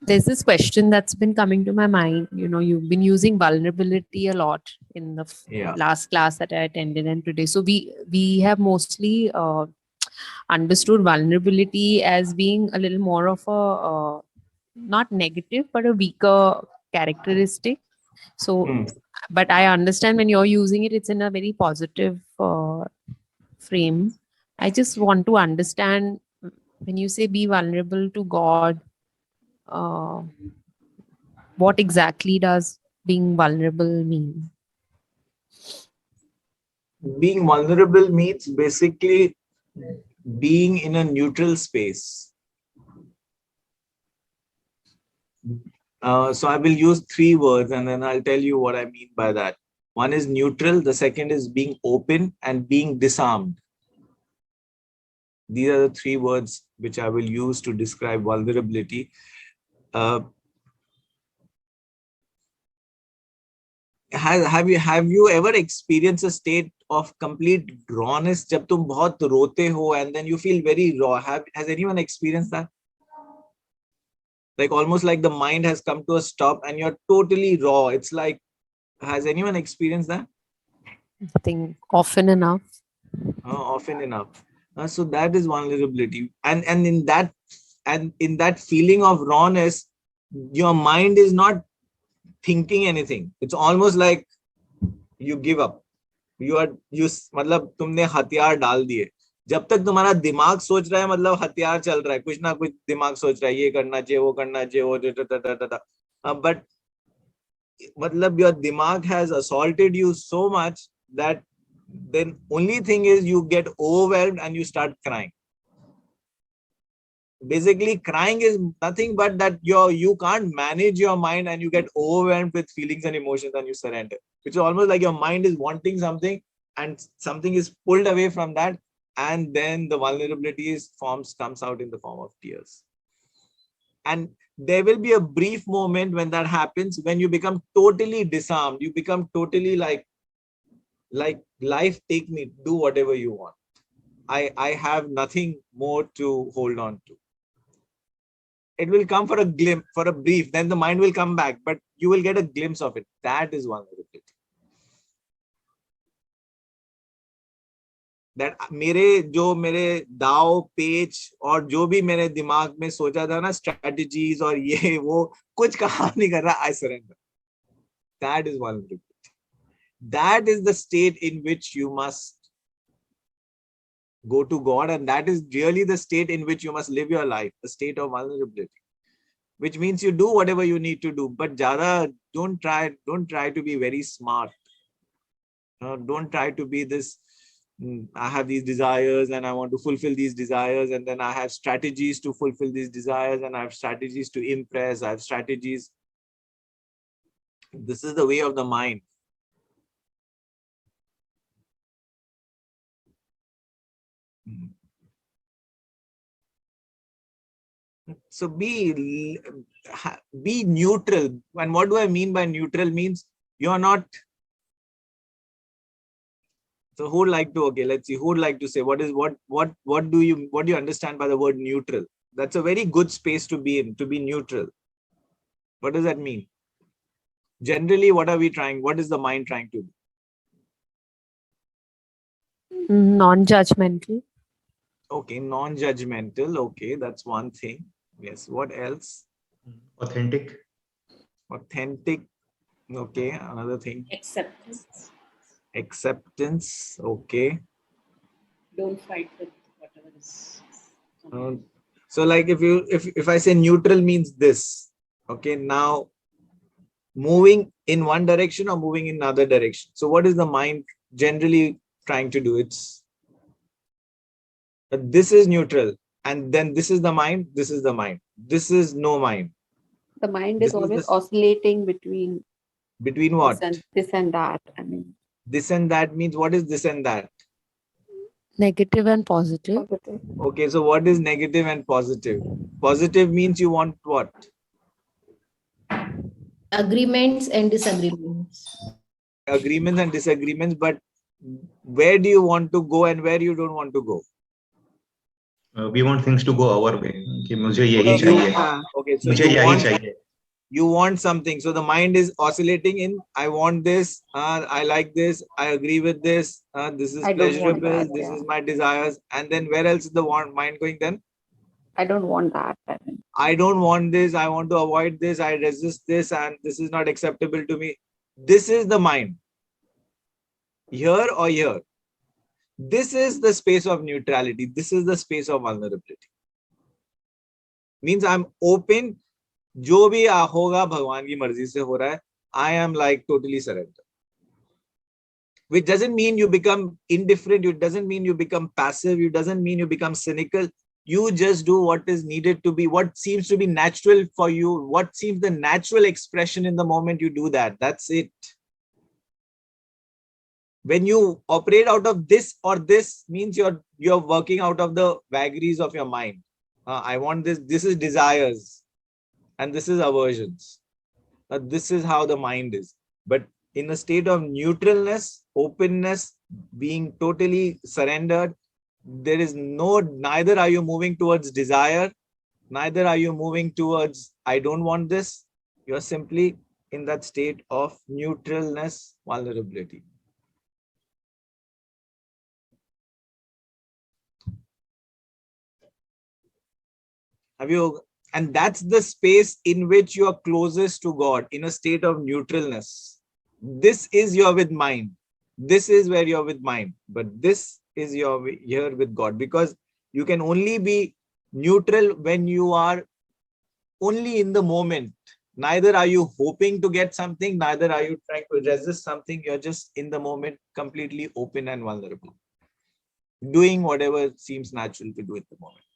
There's this question that's been coming to my mind. You know, you've been using vulnerability a lot in the Yeah. last class that I attended and today. So we have mostly understood vulnerability as being a little more of a not negative but a weaker characteristic. So, but I understand when you're using it, it's in a very positive frame. I just want to understand when you say be vulnerable to God, uh, what exactly does being vulnerable mean? Being vulnerable means basically being in a neutral space. So I will use 3 words and then I'll tell you what I mean by that. One is neutral, the second is being open, and being disarmed. These are the 3 words which I will use to describe vulnerability. Have you ever experienced a state of complete rawness जब तुम बहुत रोते हो and then you feel very raw? Has anyone experienced that? Like almost like the mind has come to a stop and you're totally raw. It's like, has anyone experienced that? I think often enough. Often enough. So that is vulnerability, and in that feeling of rawness, your mind is not thinking anything. It's almost like you give up. मतलब तुमने हथियार डाल दिए. जब तक तुम्हारा दिमाग सोच रहा है मतलब हथियार चल रहा है, कुछ ना कुछ दिमाग सोच रहा है, ये करना चाहिए, वो करना चाहिए, वो but मतलब your dimag has assaulted you so much that then only thing is you get overwhelmed and you start crying. Basically crying is nothing but that you can't manage your mind and you get overwhelmed with feelings and emotions and you surrender, which is almost like your mind is wanting something and something is pulled away from that, and then the vulnerability comes out in the form of tears. And there will be a brief moment when that happens, when you become totally disarmed. You become totally like life, take me, do whatever you want. I have nothing more to hold on to. It will come for a glimpse, for a brief, then the mind will come back, but you will get a glimpse of it. That is vulnerability. That मेरे दाव पेच और जो भी मेरे दिमाग में सोचा था ना, strategies और ये वो कुछ काम नहीं कर रहा, I surrender. That is vulnerability. That is the state in which you must go to God, and that is really the state in which you must live your life, a state of vulnerability, which means you do whatever you need to do, but don't try to be very smart. Don't try to be this, I have these desires and I want to fulfill these desires, and then I have strategies to fulfill these desires, and I have strategies to impress, I have strategies. This is the way of the mind. So be neutral. And what do I mean by neutral? Means you're not. So who would like to, okay, let's see, who would like to say what do you understand by the word neutral? That's a very good space to be in, to be neutral. What does that mean? Generally, what is the mind trying to do? Non-judgmental. Okay, non-judgmental. Okay, that's one thing. Yes. What else? Authentic. Okay, another thing. Acceptance. Okay. Don't fight with whatever is. So like if I say neutral means this, okay, now moving in one direction or moving in another direction. So what is the mind generally trying to do? It's this is neutral, and then this is the mind, this is the mind, this is no mind. The mind is always oscillating between what? This and that. I mean, this and that means, what is this and that? Negative and positive. Okay, so what is negative and positive? Positive means you want what? Agreements and disagreements. Agreements and disagreements, but where do you want to go and where you don't want to go? We want things to go our way. कि मुझे यही चाहिए, Okay, so मुझे you यही want, चाहिए. you want something. So the mind is oscillating in, I want this, I like this, I agree with this, this is I don't want pleasurable, that, this yeah. is my desires. And then where else is the mind going then? I don't want that. I don't want this, I want to avoid this, I resist this, and this is not acceptable to me. This is the mind. Here or here. This is the space of neutrality. This is the space of vulnerability. Means I'm open. जो भी होगा भगवान की मर्जी से हो रहा है. I am like totally surrender. Which doesn't mean you become indifferent. It doesn't mean you become passive. It doesn't mean you become cynical. You just do what is needed to be, what seems to be natural for you, what seems the natural expression in the moment you do that. That's it. When you operate out of this or this, means you're working out of the vagaries of your mind. I want this. This is desires, and this is aversions. This is how the mind is. But in a state of neutralness, openness, being totally surrendered, there is neither are you moving towards desire, neither are you moving towards I don't want this. You're simply in that state of neutralness, vulnerability. And that's the space in which you are closest to God, in a state of neutralness. This is your with mind. This is where you're with mind, but this is your here with God, because you can only be neutral when you are only in the moment. Neither are you hoping to get something, neither are you trying to resist something. You're just in the moment, completely open and vulnerable, doing whatever seems natural to do at the moment.